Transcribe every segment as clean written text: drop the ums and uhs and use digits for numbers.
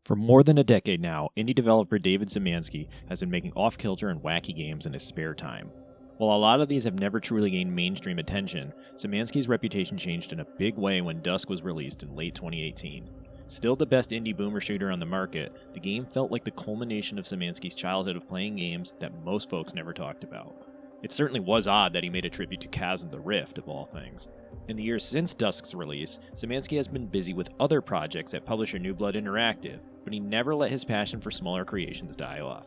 For more than a decade now, indie developer David Szymanski has been making off-kilter and wacky games in his spare time. While a lot of these have never truly gained mainstream attention, Szymanski's reputation changed in a big way when Dusk was released in late 2018. Still the best indie boomer shooter on the market, the game felt like the culmination of Szymanski's childhood of playing games that most folks never talked about. It certainly was odd that he made a tribute to Chasm the Rift, of all things. In the years since Dusk's release, Szymanski has been busy with other projects at publisher New Blood Interactive, but he never let his passion for smaller creations die off.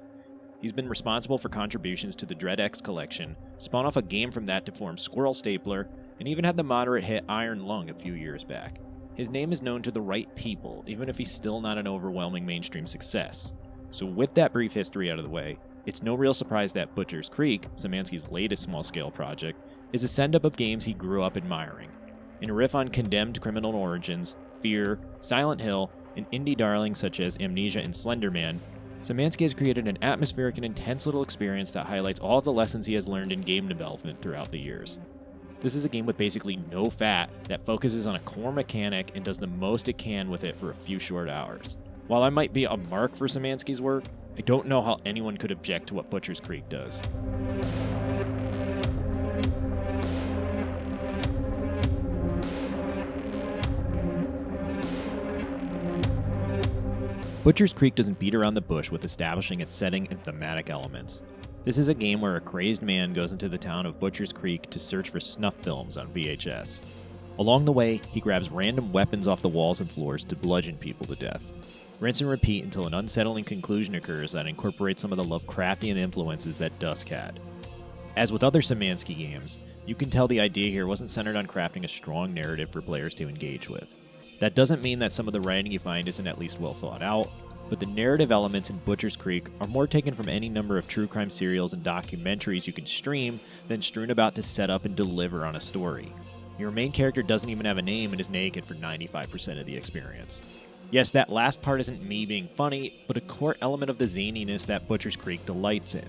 He's been responsible for contributions to the Dread X collection, spun off a game from that to form Squirrel Stapler, and even had the moderate hit Iron Lung a few years back. His name is known to the right people, even if he's still not an overwhelming mainstream success. So with that brief history out of the way, it's no real surprise that Butcher's Creek, Szymanski's latest small-scale project, is a send-up of games he grew up admiring. In a riff on Condemned Criminal Origins, Fear, Silent Hill, and indie darlings such as Amnesia and Slender Man, Szymanski has created an atmospheric and intense little experience that highlights all of the lessons he has learned in game development throughout the years. This is a game with basically no fat that focuses on a core mechanic and does the most it can with it for a few short hours. While I might be a mark for Szymanski's work, I don't know how anyone could object to what Butcher's Creek does. Butcher's Creek doesn't beat around the bush with establishing its setting and thematic elements. This is a game where a crazed man goes into the town of Butcher's Creek to search for snuff films on VHS. Along the way, he grabs random weapons off the walls and floors to bludgeon people to death. Rinse and repeat until an unsettling conclusion occurs that incorporates some of the Lovecraftian influences that Dusk had. As with other Szymanski games, you can tell the idea here wasn't centered on crafting a strong narrative for players to engage with. That doesn't mean that some of the writing you find isn't at least well thought out, but the narrative elements in Butcher's Creek are more taken from any number of true crime serials and documentaries you can stream than strewn about to set up and deliver on a story. Your main character doesn't even have a name and is naked for 95% of the experience. Yes, that last part isn't me being funny, but a core element of the zaniness that Butcher's Creek delights in.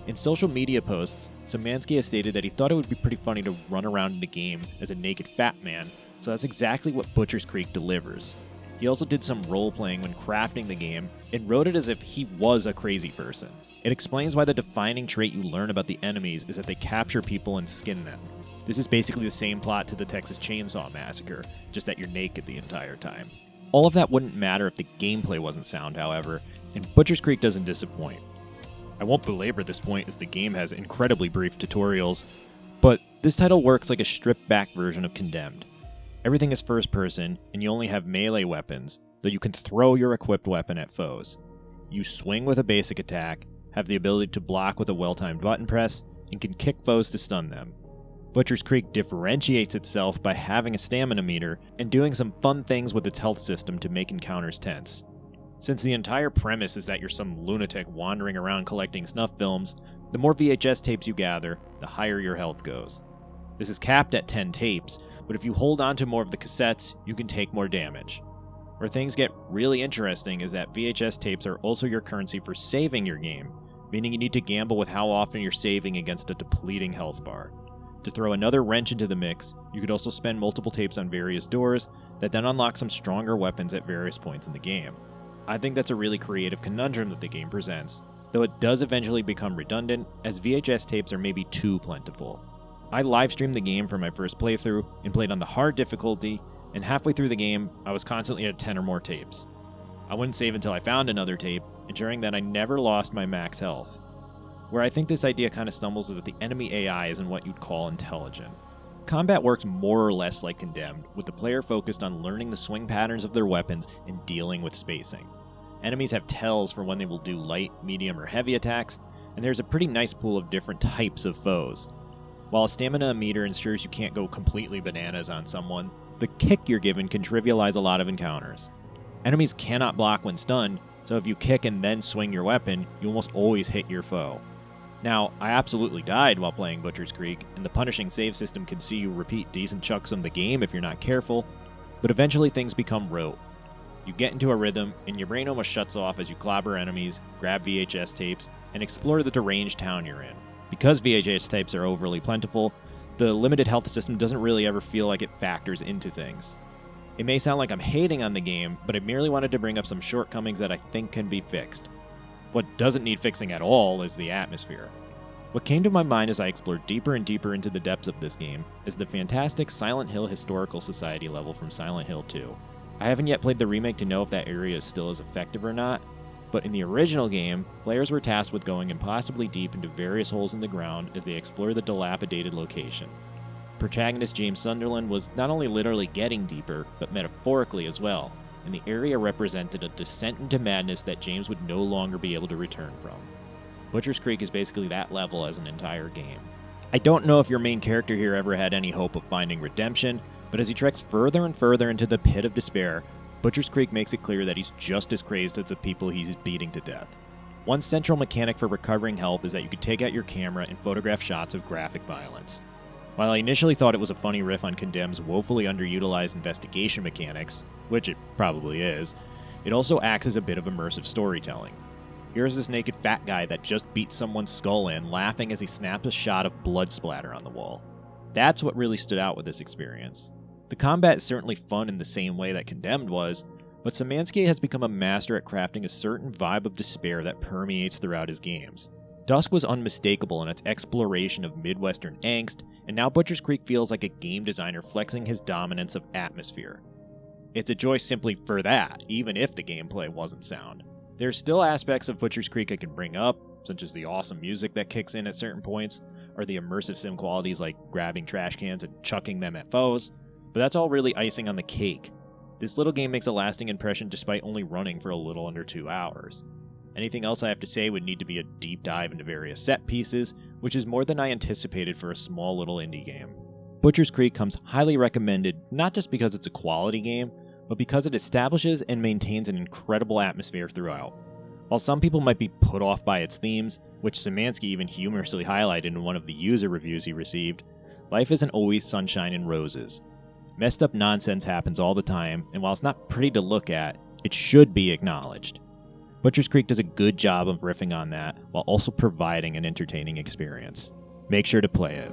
In social media posts, Szymanski has stated that he thought it would be pretty funny to run around in the game as a naked fat man, so that's exactly what Butcher's Creek delivers. He also did some role-playing when crafting the game, and wrote it as if he was a crazy person. It explains why the defining trait you learn about the enemies is that they capture people and skin them. This is basically the same plot to the Texas Chainsaw Massacre, just that you're naked the entire time. All of that wouldn't matter if the gameplay wasn't sound, however, and Butcher's Creek doesn't disappoint. I won't belabor this point as the game has incredibly brief tutorials, but this title works like a stripped-back version of Condemned. Everything is first person, and you only have melee weapons, though you can throw your equipped weapon at foes. You swing with a basic attack, have the ability to block with a well-timed button press, and can kick foes to stun them. Butcher's Creek differentiates itself by having a stamina meter and doing some fun things with its health system to make encounters tense. Since the entire premise is that you're some lunatic wandering around collecting snuff films, the more VHS tapes you gather, the higher your health goes. This is capped at 10 tapes, but if you hold on to more of the cassettes, you can take more damage. Where things get really interesting is that VHS tapes are also your currency for saving your game, meaning you need to gamble with how often you're saving against a depleting health bar. To throw another wrench into the mix, you could also spend multiple tapes on various doors that then unlock some stronger weapons at various points in the game. I think that's a really creative conundrum that the game presents, though it does eventually become redundant, as VHS tapes are maybe too plentiful. I live-streamed the game for my first playthrough and played on the hard difficulty, and halfway through the game, I was constantly at 10 or more tapes. I wouldn't save until I found another tape, ensuring that I never lost my max health. Where I think this idea kind of stumbles is that the enemy AI isn't what you'd call intelligent. Combat works more or less like Condemned, with the player focused on learning the swing patterns of their weapons and dealing with spacing. Enemies have tells for when they will do light, medium, or heavy attacks, and there's a pretty nice pool of different types of foes. While a stamina meter ensures you can't go completely bananas on someone, the kick you're given can trivialize a lot of encounters. Enemies cannot block when stunned, so if you kick and then swing your weapon, you almost always hit your foe. Now, I absolutely died while playing Butcher's Creek, and the punishing save system can see you repeat decent chunks of the game if you're not careful, but eventually things become rote. You get into a rhythm, and your brain almost shuts off as you clobber enemies, grab VHS tapes, and explore the deranged town you're in. Because VHS tapes are overly plentiful, the limited health system doesn't really ever feel like it factors into things. It may sound like I'm hating on the game, but I merely wanted to bring up some shortcomings that I think can be fixed. What doesn't need fixing at all is the atmosphere. What came to my mind as I explored deeper and deeper into the depths of this game is the fantastic Silent Hill Historical Society level from Silent Hill 2. I haven't yet played the remake to know if that area is still as effective or not, but in the original game, players were tasked with going impossibly deep into various holes in the ground as they explore the dilapidated location. Protagonist James Sunderland was not only literally getting deeper, but metaphorically as well, and the area represented a descent into madness that James would no longer be able to return from. Butcher's Creek is basically that level as an entire game. I don't know if your main character here ever had any hope of finding redemption, but as he treks further and further into the pit of despair, Butcher's Creek makes it clear that he's just as crazed as the people he's beating to death. One central mechanic for recovering help is that you could take out your camera and photograph shots of graphic violence. While I initially thought it was a funny riff on Condemned's woefully underutilized investigation mechanics, which it probably is, it also acts as a bit of immersive storytelling. Here's this naked fat guy that just beat someone's skull in, laughing as he snaps a shot of blood splatter on the wall. That's what really stood out with this experience. The combat is certainly fun in the same way that Condemned was, but Szymanski has become a master at crafting a certain vibe of despair that permeates throughout his games. Dusk was unmistakable in its exploration of Midwestern angst, and now Butcher's Creek feels like a game designer flexing his dominance of atmosphere. It's a joy simply for that, even if the gameplay wasn't sound. There are still aspects of Butcher's Creek I can bring up, such as the awesome music that kicks in at certain points, or the immersive sim qualities like grabbing trash cans and chucking them at foes, but that's all really icing on the cake. This little game makes a lasting impression despite only running for a little under 2 hours. Anything else I have to say would need to be a deep dive into various set pieces, which is more than I anticipated for a small little indie game. Butcher's Creek comes highly recommended not just because it's a quality game, but because it establishes and maintains an incredible atmosphere throughout. While some people might be put off by its themes, which Szymanski even humorously highlighted in one of the user reviews he received, life isn't always sunshine and roses. Messed up nonsense happens all the time, and while it's not pretty to look at, it should be acknowledged. Butcher's Creek does a good job of riffing on that, while also providing an entertaining experience. Make sure to play it.